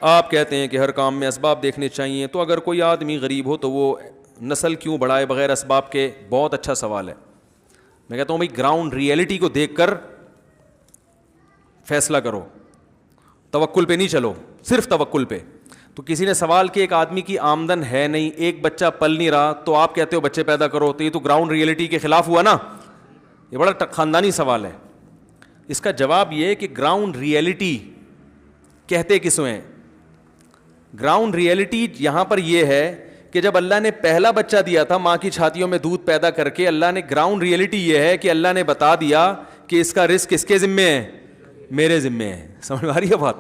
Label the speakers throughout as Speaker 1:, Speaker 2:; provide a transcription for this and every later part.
Speaker 1: آپ کہتے ہیں کہ ہر کام میں اسباب دیکھنے چاہیے, تو اگر کوئی آدمی غریب ہو تو وہ نسل کیوں بڑھائے بغیر اسباب کے؟ بہت اچھا سوال ہے. میں کہتا ہوں بھائی گراؤنڈ ریئلٹی کو دیکھ کر فیصلہ کرو, توکل پہ نہیں چلو, صرف توکل پہ. تو کسی نے سوال کیا ایک آدمی کی آمدن ہے نہیں, ایک بچہ پل نہیں رہا, تو آپ کہتے ہو بچے پیدا کرو, تو یہ تو گراؤنڈ ریئلٹی کے خلاف ہوا نا. یہ بڑا خاندانی سوال ہے. اس کا جواب یہ ہے کہ گراؤنڈ ریئلٹی کہتے کس میں؟ گراؤنڈ ریئلٹی یہاں پر یہ ہے کہ جب اللہ نے پہلا بچہ دیا تھا ماں کی چھاتیوں میں دودھ پیدا کر کے, اللہ نے گراؤنڈ ریئلٹی یہ ہے کہ اللہ نے بتا دیا کہ اس کا رزق کس کے ذمہ ہے؟ میرے ذمہ ہے. سمجھ میں آ رہی ہے بات؟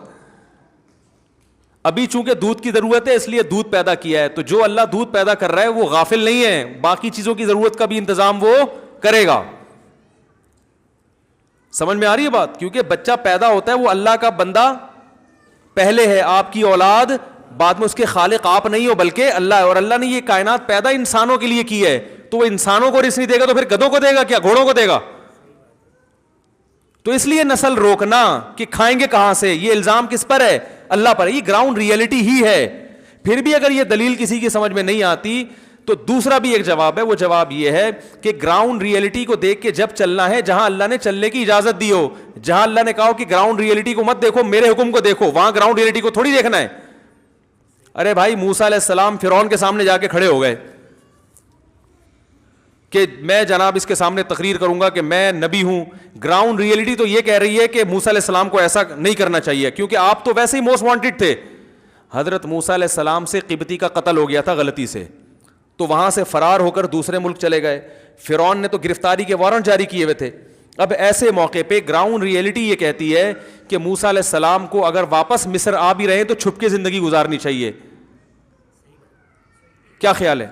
Speaker 1: ابھی چونکہ دودھ کی ضرورت ہے اس لیے دودھ پیدا کیا ہے, تو جو اللہ دودھ پیدا کر رہا ہے وہ غافل نہیں ہے, باقی چیزوں کی ضرورت کا بھی انتظام وہ کرے گا. سمجھ میں آ رہی ہے بات؟ کیونکہ بچہ پیدا ہوتا ہے وہ اللہ کا بندہ پہلے ہے, آپ کی اولاد بعد میں, اس کے خالق آپ نہیں ہو بلکہ اللہ ہے. اور اللہ نے یہ کائنات پیدا انسانوں کے لیے کی ہے, تو وہ انسانوں کو رزق نہیں دے گا تو پھر گدھوں کو دے گا کیا, گھوڑوں کو دے گا؟ تو اس لیے نسل روکنا کہ کھائیں گے کہاں سے, یہ الزام کس پر ہے؟ اللہ پر. یہ گراؤنڈ ریئلٹی ہی ہے. پھر بھی اگر یہ دلیل کسی کی سمجھ میں نہیں آتی تو دوسرا بھی ایک جواب ہے. وہ جواب یہ ہے کہ گراؤنڈ ریئلٹی کو دیکھ کے جب چلنا ہے جہاں اللہ نے چلنے کی اجازت دی ہو, جہاں اللہ نے کہا کہ گراؤنڈ ریئلٹی کو مت دیکھو, میرے حکم کو دیکھو, وہاں گراؤنڈ ریئلٹی کو تھوڑی دیکھنا ہے. ارے بھائی موسیٰ علیہ السلام فرعون کے سامنے جا کے کھڑے ہو گئے کہ میں جناب اس کے سامنے تقریر کروں گا کہ میں نبی ہوں. گراؤنڈ ریئلٹی تو یہ کہہ رہی ہے کہ موسیٰ علیہ السلام کو ایسا نہیں کرنا چاہیے, کیونکہ آپ تو ویسے ہی موسٹ وانٹڈ تھے. حضرت موسیٰ علیہ السلام سے قبطی کا قتل ہو گیا تھا غلطی سے, تو وہاں سے فرار ہو کر دوسرے ملک چلے گئے. فرعون نے تو گرفتاری کے وارنٹ جاری کیے ہوئے تھے. اب ایسے موقع پہ گراؤنڈ ریئلٹی یہ کہتی ہے کہ موسیٰ علیہ السلام کو اگر واپس مصر آ بھی رہے تو چھپ کے زندگی گزارنی چاہیے. کیا خیال ہے؟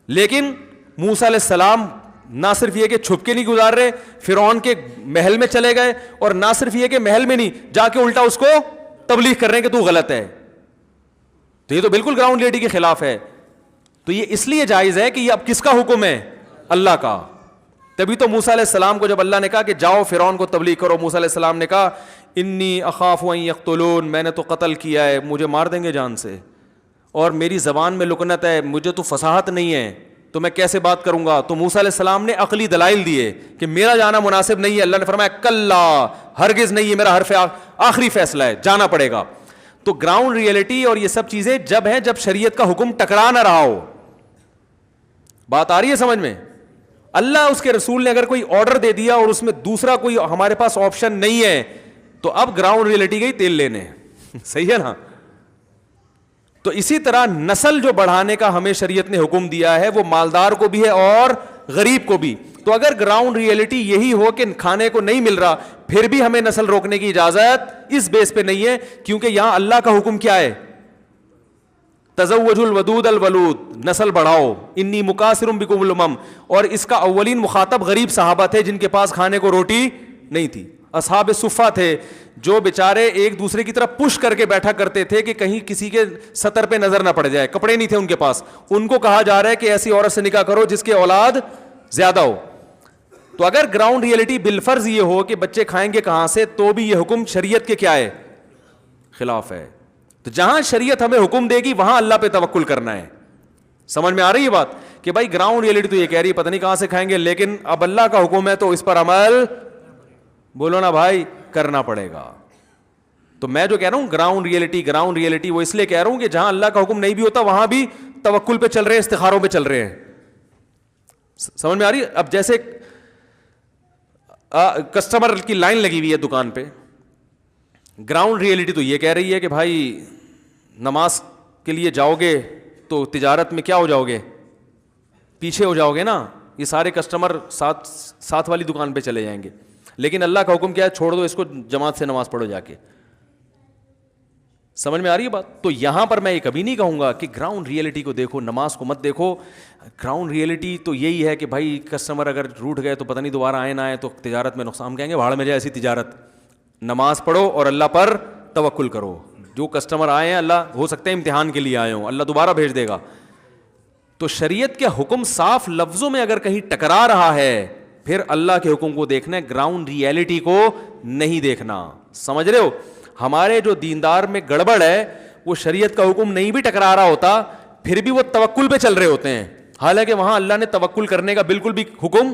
Speaker 1: لیکن موسیٰ علیہ السلام نہ صرف یہ کہ چھپ کے نہیں گزار رہے, فرعون کے محل میں چلے گئے, اور نہ صرف یہ کہ محل میں نہیں, جا کے الٹا اس کو تبلیغ کر رہے ہیں کہ تو غلط ہے. تو یہ تو بالکل گراؤنڈ ریئلٹی کے خلاف ہے. تو یہ اس لیے جائز ہے کہ یہ اب کس کا حکم ہے؟ اللہ کا. تبھی تو موسیٰ علیہ السلام کو جب اللہ نے کہا کہ جاؤ فرعون کو تبلیغ کرو, موسیٰ علیہ السلام نے کہا انی اخاف ان یقتلون, میں نے تو قتل کیا ہے, مجھے مار دیں گے جان سے, اور میری زبان میں لکنت ہے, مجھے تو فصاحت نہیں ہے, تو میں کیسے بات کروں گا. تو موسیٰ علیہ السلام نے عقلی دلائل دیے کہ میرا جانا مناسب نہیں ہے. اللہ نے فرمایا کلا, ہرگز نہیں, یہ میرا حرف آخری فیصلہ ہے, جانا پڑے گا. تو گراؤنڈ ریئلٹی اور یہ سب چیزیں جب ہیں جب شریعت کا حکم ٹکرا نہ رہا ہو. بات آ رہی ہے سمجھ میں؟ اللہ اس کے رسول نے اگر کوئی آرڈر دے دیا اور اس میں دوسرا کوئی ہمارے پاس آپشن نہیں ہے, تو اب گراؤنڈ ریئلٹی گئی تیل لینے. صحیح ہے نا؟ تو اسی طرح نسل جو بڑھانے کا ہمیں شریعت نے حکم دیا ہے وہ مالدار کو بھی ہے اور غریب کو بھی. تو اگر گراؤنڈ ریئلٹی یہی ہو کہ کھانے کو نہیں مل رہا, پھر بھی ہمیں نسل روکنے کی اجازت اس بیس پہ نہیں ہے, کیونکہ یہاں اللہ کا حکم کیا ہے؟ تزوجوا الودود الولود, نسل بڑھاؤ, انی مکاثر بکم الامم. اور اس کا اولین مخاطب غریب صحابہ تھے جن کے پاس کھانے کو روٹی نہیں تھی. اصحاب صفہ تھے جو بیچارے ایک دوسرے کی طرف پش کر کے بیٹھا کرتے تھے کہ کہیں کسی کے سطر پہ نظر نہ پڑ جائے, کپڑے نہیں تھے ان کے پاس. ان کو کہا جا رہا ہے کہ ایسی عورت سے نکاح کرو جس کے اولاد زیادہ ہو. تو اگر گراؤنڈ ریئلٹی بالفرض یہ ہو کہ بچے کھائیں گے کہاں سے, تو بھی یہ حکم شریعت کے کیا ہے؟ خلاف ہے. تو جہاں شریعت ہمیں حکم دے گی وہاں اللہ پہ توکل کرنا ہے. سمجھ میں آ رہی ہے بات؟ کہ بھائی گراؤنڈ ریئلٹی تو یہ کہہ رہی ہے پتہ نہیں کہاں سے کھائیں گے, لیکن اب اللہ کا حکم ہے تو اس پر عمل, بولو نا بھائی, کرنا پڑے گا. تو میں جو کہہ رہا ہوں گراؤنڈ ریئلٹی وہ اس لیے کہہ رہا ہوں کہ جہاں اللہ کا حکم نہیں بھی ہوتا وہاں بھی توکل پہ چل رہے ہیں, استخاروں پہ چل رہے ہیں. سمجھ میں آ رہی ہے؟ اب جیسے کسٹمر کی لائن لگی ہوئی ہے دکان پہ, گراؤنڈ ریئلٹی تو یہ کہہ رہی ہے کہ بھائی نماز کے لیے جاؤ گے تو تجارت میں کیا ہو جاؤ گے؟ پیچھے ہو جاؤ گے نا, یہ سارے کسٹمر ساتھ والی دکان پہ چلے جائیں گے. لیکن اللہ کا حکم کیا ہے؟ چھوڑ دو اس کو, جماعت سے نماز پڑھو جا کے. سمجھ میں آ رہی ہے بات؟ تو یہاں پر میں یہ کبھی نہیں کہوں گا کہ گراؤنڈ ریئلٹی کو دیکھو, نماز کو مت دیکھو. گراؤنڈ ریئلٹی تو یہی ہے کہ بھائی کسٹمر اگر روٹ گئے تو پتہ نہیں دوبارہ آئے نہ آئے تو تجارت میں نقصان, کہیں گے بھاڑ میں جائے ایسی تجارت. نماز پڑھو اور اللہ پر توکل کرو. جو کسٹمر آئے ہیں اللہ ہو سکتا ہے امتحان کے لیے آئے ہوں, اللہ دوبارہ بھیج دے گا. تو شریعت کے حکم صاف لفظوں میں اگر کہیں ٹکرا رہا ہے پھر اللہ کے حکم کو دیکھنا ہے, گراؤنڈ ریئلٹی کو نہیں دیکھنا. سمجھ رہے ہو؟ ہمارے جو دیندار میں گڑبڑ ہے وہ شریعت کا حکم نہیں بھی ٹکرا رہا ہوتا پھر بھی وہ توکل پہ چل رہے ہوتے ہیں, حالانکہ وہاں اللہ نے توکل کرنے کا بالکل بھی حکم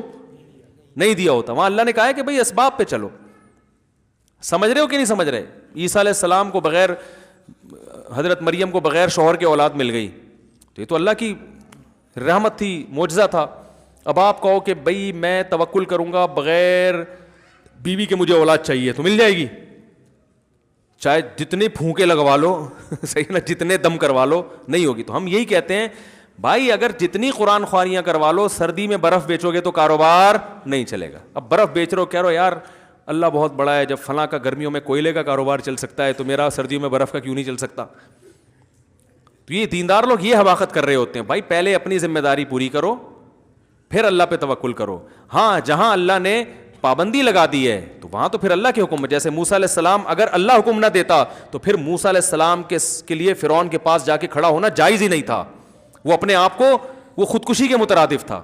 Speaker 1: نہیں دیا ہوتا. وہاں اللہ نے کہا ہے کہ بھئی اسباب پہ چلو. سمجھ رہے ہو کہ نہیں سمجھ رہے؟ عیسیٰ علیہ السلام کو بغیر, حضرت مریم کو بغیر شوہر کے اولاد مل گئی, تو یہ تو اللہ کی رحمت تھی, معجزہ تھا. اب آپ کہو کہ بھئی میں توکل کروں گا بغیر بیوی کے مجھے اولاد چاہیے, تو مل جائے گی, چاہے جتنے پھونکے لگوا لو صحیح نا, جتنے دم کروا لو, نہیں ہوگی. تو ہم یہی کہتے ہیں بھائی اگر جتنی قرآن خواریاں کروا لو, سردی میں برف بیچو گے تو کاروبار نہیں چلے گا. اب برف بیچ رہے ہو, کہہ رہو یار اللہ بہت بڑا ہے, جب فلاں کا گرمیوں میں کوئلے کا کاروبار چل سکتا ہے تو میرا سردیوں میں برف کا کیوں نہیں چل سکتا؟ تو یہ دیندار لوگ یہ حماقت کر رہے ہوتے ہیں. بھائی پہلے اپنی ذمہ داری پوری کرو, پھر اللہ پہ توکل کرو. ہاں جہاں اللہ نے پابندی لگا دی ہے تو وہاں تو پھر اللہ کے حکم, جیسے موسیٰ علیہ السلام, اگر اللہ حکم نہ دیتا تو پھر موسیٰ علیہ السلام کے لیے فرعون کے پاس جا کے کھڑا ہونا جائز ہی نہیں تھا. وہ اپنے آپ کو, وہ خودکشی کے مترادف تھا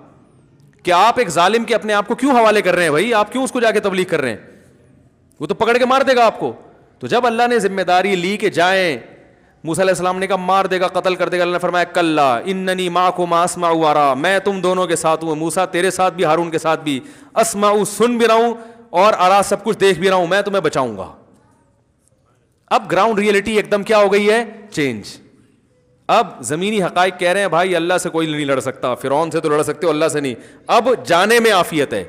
Speaker 1: کہ آپ ایک ظالم کے اپنے آپ کو کیوں حوالے کر رہے ہیں بھائی, آپ کیوں اس کو جا کے تبلیغ کر رہے ہیں, وہ تو پکڑ کے مار دے گا آپ کو. تو جب اللہ نے ذمہ داری لی کہ جائیں, موسیٰ علیہ السلام نے کہا مار دے گا, قتل کر دے گا, اللہ نے فرمایا کلا اننی معکم اسمع و ارا, میں تم دونوں کے ساتھ ہوں, موسیٰ تیرے ساتھ بھی, ہارون کے ساتھ بھی, اسمع سن بھی رہا ہوں اور ارا سب کچھ دیکھ بھی رہا ہوں, میں تمہیں بچاؤں گا. اب گراؤنڈ ریئلٹی ایک دم کیا ہو گئی ہے, چینج. اب زمینی حقائق کہہ رہے ہیں بھائی اللہ سے کوئی نہیں لڑ سکتا, فرعون سے تو لڑ سکتے ہو, اللہ سے نہیں. اب جانے میں عافیت ہے.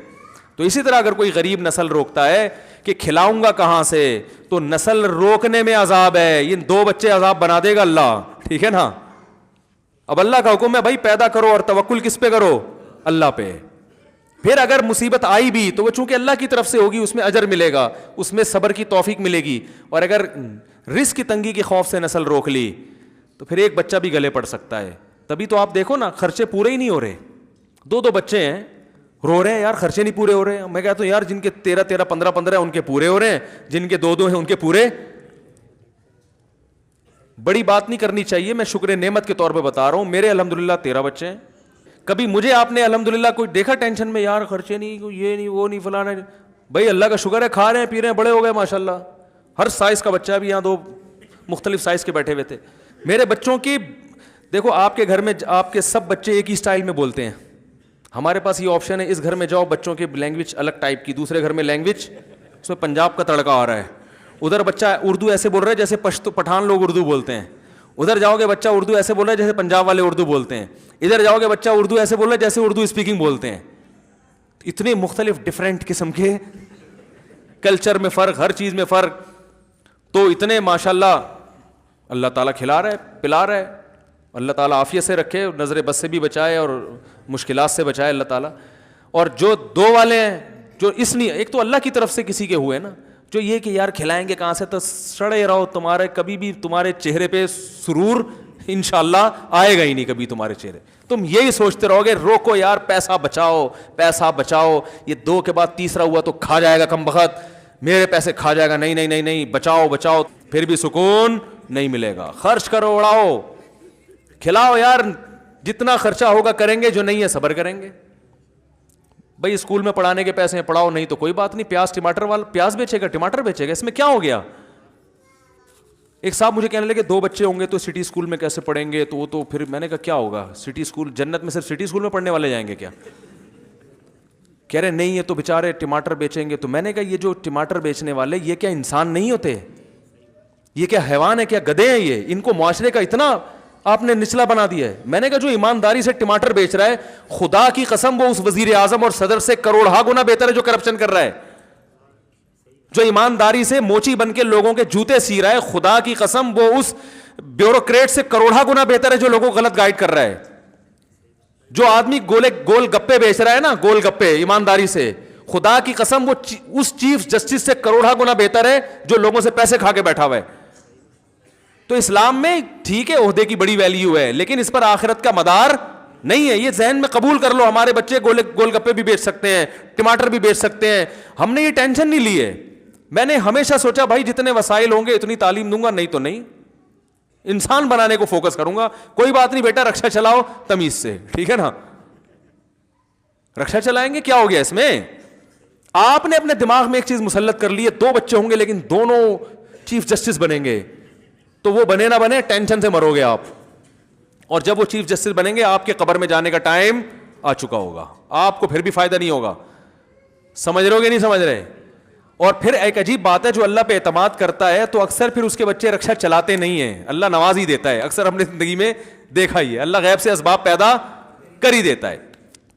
Speaker 1: تو اسی طرح اگر کوئی غریب نسل روکتا ہے کہ کھلاؤں گا کہاں سے, تو نسل روکنے میں عذاب ہے, یہ 2 بچے عذاب بنا دے گا اللہ, ٹھیک ہے نا. اب اللہ کا حکم ہے بھائی پیدا کرو, اور توکل کس پہ کرو, اللہ پہ. پھر اگر مصیبت آئی بھی تو وہ چونکہ اللہ کی طرف سے ہوگی, اس میں اجر ملے گا, اس میں صبر کی توفیق ملے گی. اور اگر رزق کی تنگی کے خوف سے نسل روک لی تو پھر ایک بچہ بھی گلے پڑ سکتا ہے. تبھی تو آپ دیکھو نا خرچے پورے ہی نہیں ہو رہے, 2 بچے ہیں, رو رہے ہیں یار خرچے نہیں پورے ہو رہے. میں کہتا ہوں یار جن کے 13 15 ہیں ان کے پورے ہو رہے ہیں, جن کے 2 ہیں ان کے پورے. بڑی بات نہیں کرنی چاہیے, میں شکر نعمت کے طور پہ بتا رہا ہوں. میرے الحمدللہ 13 بچے ہیں. کبھی مجھے آپ نے الحمدللہ کوئی دیکھا ٹینشن میں, یار خرچے نہیں, یہ نہیں, وہ نہیں, فلانا نہیں؟ بھائی اللہ کا شکر ہے, کھا رہے ہیں, پی رہے ہیں, بڑے ہو گئے ماشاءاللہ. ہر سائز کا بچہ ہے. بھی یہاں 2 مختلف سائز کے بیٹھے ہوئے تھے. میرے بچوں کی دیکھو, آپ کے گھر میں آپ کے سب بچے ایک ہی سٹائل میں بولتے ہیں. ہمارے پاس یہ آپشن ہے, اس گھر میں جاؤ بچوں کی لینگویج الگ ٹائپ کی, دوسرے گھر میں لینگویج اس میں پنجاب کا تڑکا آ رہا ہے. ادھر بچہ اردو ایسے بول رہا ہے جیسے پٹھان لوگ اردو بولتے ہیں. ادھر جاؤ گے بچہ اردو ایسے بول رہا ہے جیسے پنجاب والے اردو بولتے ہیں. ادھر جاؤ گے بچہ اردو ایسے بول رہا ہے جیسے اردو اسپیکنگ بولتے ہیں. اتنے مختلف ڈفرینٹ قسم کے کلچر میں فرق, ہر چیز میں فرق. تو اتنے ماشاءاللہ اللہ تعالیٰ کھلا رہا ہے, پلا رہا ہے. اللہ تعالیٰ عافیت سے رکھے, نظر بد سے بھی بچائے اور مشکلات سے بچائے اللہ تعالیٰ. اور جو 2 والے ہیں جو اس لیے, ایک تو اللہ کی طرف سے کسی کے ہوئے نا, جو یہ کہ یار کھلائیں گے کہاں سے, تو سڑے رہو, تمہارے کبھی بھی تمہارے چہرے پہ سرور انشاءاللہ آئے گا ہی نہیں کبھی تمہارے چہرے. تم یہی سوچتے رہو گے روکو یار پیسہ بچاؤ, پیسہ بچاؤ, یہ 2 کے بعد تیسرا ہوا تو کھا جائے گا کم بخت, میرے پیسے کھا جائے گا, نہیں نہیں نہیں نہیں, بچاؤ بچاؤ, پھر بھی سکون نہیں ملے گا. خرچ کرو, اڑاؤ, کھلاؤ یار, جتنا خرچہ ہوگا کریں گے, جو نہیں ہے صبر کریں گے. بھائی اسکول میں پڑھانے کے پیسے ہیں, پڑھاؤ, نہیں تو کوئی بات نہیں. پیاز ٹماٹر والا پیاز بیچے گا, ٹماٹر بیچے گا, اس میں کیا ہو گیا. ایک صاحب مجھے کہنے لگے 2 بچے ہوں گے تو سٹی اسکول میں کیسے پڑھیں گے, تو وہ تو پھر میں نے کہا کیا ہوگا, سٹی اسکول جنت میں صرف سٹی اسکول میں پڑھنے والے جائیں گے کیا. کہہ رہے نہیں, یہ تو بیچارے ٹماٹر بیچیں گے. تو میں نے کہا یہ جو ٹماٹر بیچنے والے یہ کیا انسان نہیں ہوتے, یہ کیا حیوان ہے, کیا گدھے ہیں یہ, ان کو معاشرے کا اتنا آپ نے نچلا بنا دیا ہے. میں نے کہا جو ایمانداری سے ٹماٹر بیچ رہا ہے, خدا کی قسم وہ اس وزیر اعظم اور صدر سے کروڑہا گنا بہتر ہے جو کرپشن کر رہا ہے. جو ایمانداری سے موچی بن کے لوگوں کے جوتے سی رہا ہے, خدا کی قسم وہ اس بیوروکریٹ سے کروڑہا گنا بہتر ہے جو لوگوں کو غلط گائیڈ کر رہا ہے. جو آدمی گول گپے بیچ رہا ہے نا, گول گپے, ایمانداری سے, خدا کی قسم وہ اس چیف جسٹس سے کروڑہا گنا بہتر ہے جو لوگوں سے پیسے کھا کے بیٹھا ہوا ہے. تو اسلام میں ٹھیک ہے عہدے کی بڑی ویلیو ہے, لیکن اس پر آخرت کا مدار نہیں ہے. یہ ذہن میں قبول کر لو, ہمارے بچے گول گپے بھی بیچ سکتے ہیں, ٹماٹر بھی بیچ سکتے ہیں. ہم نے یہ ٹینشن نہیں لی ہے. میں نے ہمیشہ سوچا بھائی جتنے وسائل ہوں گے اتنی تعلیم دوں گا, نہیں تو نہیں, انسان بنانے کو فوکس کروں گا. کوئی بات نہیں بیٹا, رکشا چلاؤ تمیز سے, ٹھیک ہے نا, رکشا چلائیں گے, کیا ہو گیا اس میں. آپ نے اپنے دماغ میں ایک چیز مسلط کر لی ہے, 2 بچے ہوں گے لیکن دونوں چیف جسٹس بنیں گے. تو وہ بنے نہ بنے ٹینشن سے مرو گے آپ, اور جب وہ چیف جسٹس بنیں گے آپ کے قبر میں جانے کا ٹائم آ چکا ہوگا, آپ کو پھر بھی فائدہ نہیں ہوگا. سمجھ رہے ہو گے نہیں سمجھ رہے؟ اور پھر ایک عجیب بات ہے, جو اللہ پہ اعتماد کرتا ہے تو اکثر پھر اس کے بچے رکشا چلاتے نہیں ہیں, اللہ نواز ہی دیتا ہے. اکثر ہم نے زندگی میں دیکھا ہی ہے, اللہ غیب سے اسباب پیدا کر ہی دیتا ہے.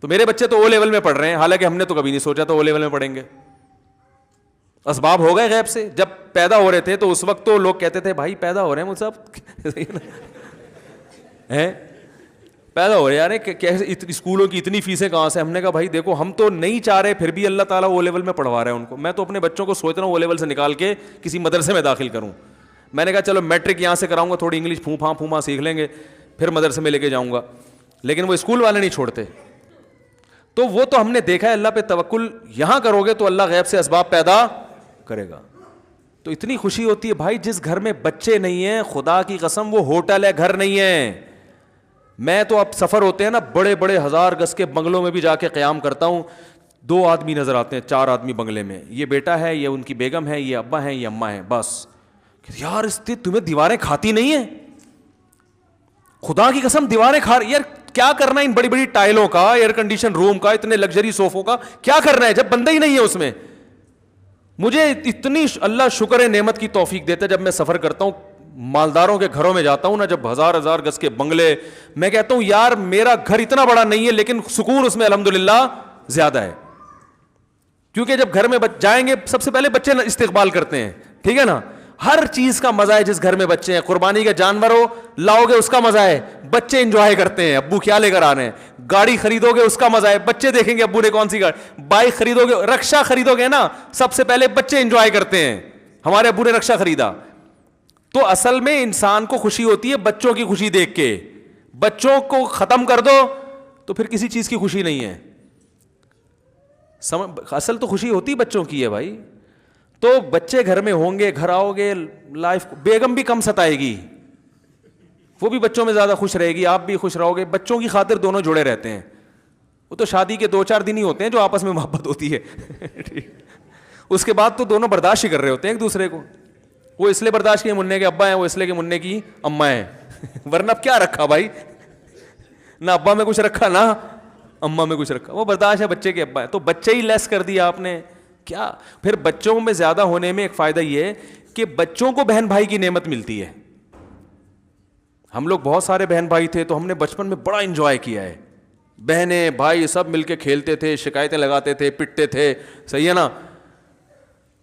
Speaker 1: تو میرے بچے تو او لیول میں پڑھ رہے ہیں, حالانکہ ہم نے تو کبھی نہیں سوچا تو او لیول میں پڑھیں گے. اسباب ہو گئے غیب سے. جب پیدا ہو رہے تھے تو اس وقت تو لوگ کہتے تھے بھائی پیدا ہو رہے ہیں مجھ صاحب پیدا ہو رہے یار, کیسے اسکولوں کی اتنی فیسیں کہاں سے؟ ہم نے کہا بھائی دیکھو ہم تو نہیں چاہ رہے, پھر بھی اللہ تعالیٰ او لیول میں پڑھوا رہے ہیں ان کو. میں تو اپنے بچوں کو سوچ رہا ہوں او لیول سے نکال کے کسی مدرسے میں داخل کروں. میں نے کہا چلو میٹرک یہاں سے کراؤں گا, تھوڑی انگلش پھونپھا سیکھ لیں گے, پھر مدرسے میں لے کے جاؤں گا. لیکن وہ اسکول والے نہیں چھوڑتے. تو وہ تو ہم نے دیکھا ہے, اللہ پہ توکل یہاں کرو گے تو اللہ غیب سے اسباب پیدا کرے گا. تو اتنی خوشی ہوتی ہے بھائی, جس گھر میں بچے نہیں ہیں خدا کی قسم وہ ہوٹل ہے, گھر نہیں ہے. میں تو اب سفر ہوتے ہیں نا, بڑے بڑے 1000 گز کے بنگلوں میں بھی جا کے قیام کرتا ہوں, 2 آدمی نظر آتے ہیں, 4 آدمی بنگلے میں, یہ بیٹا ہے, یہ ان کی بیگم ہے, یہ ابا ہیں, یہ اماں ہیں, بس. یار تمہیں دیواریں کھاتی نہیں ہیں؟ خدا کی قسم دیواریں کھا رہی. یار کیا کرنا ہے ان بڑی بڑی ٹائلوں کا, ایئر کنڈیشن روم کا, اتنے لگژری صوفوں کا کیا کرنا ہے جب بندہ ہی نہیں ہے اس میں؟ مجھے اتنی اللہ شکر نعمت کی توفیق دیتا ہے جب میں سفر کرتا ہوں, مالداروں کے گھروں میں جاتا ہوں نا, جب 1000 گز کے بنگلے, میں کہتا ہوں یار میرا گھر اتنا بڑا نہیں ہے لیکن سکون اس میں الحمدللہ زیادہ ہے. کیونکہ جب گھر میں جائیں گے سب سے پہلے بچے استقبال کرتے ہیں, ٹھیک ہے نا. ہر چیز کا مزہ ہے جس گھر میں بچے ہیں. قربانی کا جانور ہو لاؤ گے اس کا مزہ ہے, بچے انجوائے کرتے ہیں, ابو کیا لے کر آ رہے ہیں. گاڑی خریدو گے اس کا مزہ ہے, بچے دیکھیں گے ابو نے کون سی گاڑی. بائک خریدو گے, رکشا خریدو گے نا, سب سے پہلے بچے انجوائے کرتے ہیں, ہمارے ابو نے رکشا خریدا. تو اصل میں انسان کو خوشی ہوتی ہے بچوں کی خوشی دیکھ کے. بچوں کو ختم کر دو تو پھر کسی چیز کی خوشی نہیں ہے. اصل تو خوشی ہوتی بچوں کی ہے بھائی. تو بچے گھر میں ہوں گے, گھر آؤ گے, لائف بیگم بھی کم ستائے گی, وہ بھی بچوں میں زیادہ خوش رہے گی, آپ بھی خوش رہو گے. بچوں کی خاطر دونوں جڑے رہتے ہیں. وہ تو شادی کے 2-4 دن ہی ہوتے ہیں جو آپس میں محبت ہوتی ہے, اس کے بعد تو دونوں برداشت ہی کر رہے ہوتے ہیں ایک دوسرے کو. وہ اس لیے برداشت کے منع کے ابا ہیں, وہ اس لیے کہ منع کی اماں ہیں. ورنہ اب کیا رکھا بھائی, نہ ابا میں کچھ رکھا نہ اماں میں کچھ رکھا, وہ برداشت ہے بچے کے ابا ہے. تو بچے ہی لیس کر دیا آپ نے کیا. پھر بچوں میں زیادہ ہونے میں ایک فائدہ یہ ہے کہ بچوں کو بہن بھائی کی نعمت ملتی ہے. ہم لوگ بہت سارے بہن بھائی تھے تو ہم نے بچپن میں بڑا انجوائے کیا ہے. بہنیں بھائی سب مل کے کھیلتے تھے, شکایتیں لگاتے تھے, پٹتے تھے, صحیح ہے نا,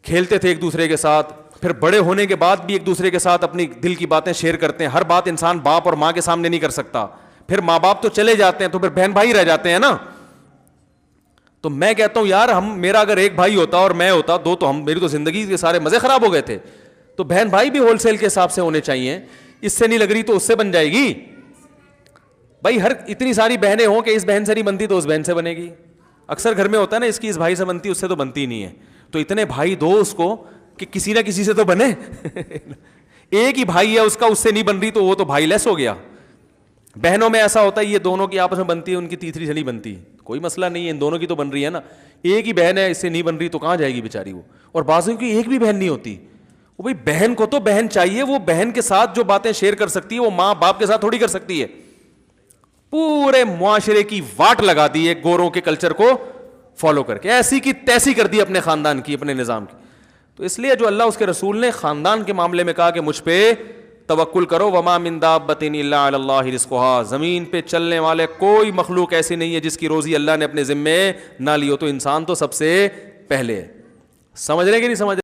Speaker 1: کھیلتے تھے ایک دوسرے کے ساتھ. پھر بڑے ہونے کے بعد بھی ایک دوسرے کے ساتھ اپنی دل کی باتیں شیئر کرتے ہیں. ہر بات انسان باپ اور ماں کے سامنے نہیں کر سکتا. پھر ماں باپ تو چلے جاتے ہیں تو پھر بہن بھائی رہ جاتے ہیں نا. تو میں کہتا ہوں یار میرا اگر ایک بھائی ہوتا اور میں ہوتا 2 تو میری تو زندگی کے سارے مزے خراب ہو گئے تھے. تو بہن بھائی بھی ہول سیل کے حساب سے ہونے چاہیے. اس سے نہیں لگ رہی تو اس سے بن جائے گی بھائی. ہر اتنی ساری بہنیں ہوں کہ اس بہن سے نہیں بنتی تو اس بہن سے بنے گی. اکثر گھر میں ہوتا ہے نا, اس کی اس بھائی سے بنتی, اس سے تو بنتی نہیں ہے. تو اتنے بھائی دو اس کو کہ کسی نہ کسی سے تو بنے. ایک ہی بھائی ہے اس کا, اس سے نہیں بن رہی تو وہ تو بھائی لیس ہو گیا. بہنوں میں ایسا ہوتا ہے یہ دونوں کی آپس میں بنتی ہے, ان کی تیسری سے نہیں بنتی, کوئی مسئلہ نہیں ہے, ان دونوں کی تو بن رہی ہے نا. ایک ہی بہن ہے, اس سے نہیں بن رہی تو کہاں جائے گی بیچاری وہ. اور بعضوں کی ایک بھی بہن نہیں ہوتی. وہ بھائی بہن کو تو بہن چاہیے, وہ بہن کے ساتھ جو باتیں شیئر کر سکتی ہے وہ ماں باپ کے ساتھ تھوڑی کر سکتی ہے. پورے معاشرے کی واٹ لگا دی ہے گوروں کے کلچر کو فالو کر کے, ایسی کی تیسی کر دی اپنے خاندان کی, اپنے نظام کی. تو اس لیے جو اللہ اس کے رسول نے خاندان کے معاملے میں کہا کہ مجھ پہ توکل کرو, وما من دابۃ الا علی اللہ رزقها, زمین پہ چلنے والے کوئی مخلوق ایسی نہیں ہے جس کی روزی اللہ نے اپنے ذمے نہ لی ہو. تو انسان تو سب سے پہلے ہے. سمجھ رہے کہ نہیں سمجھ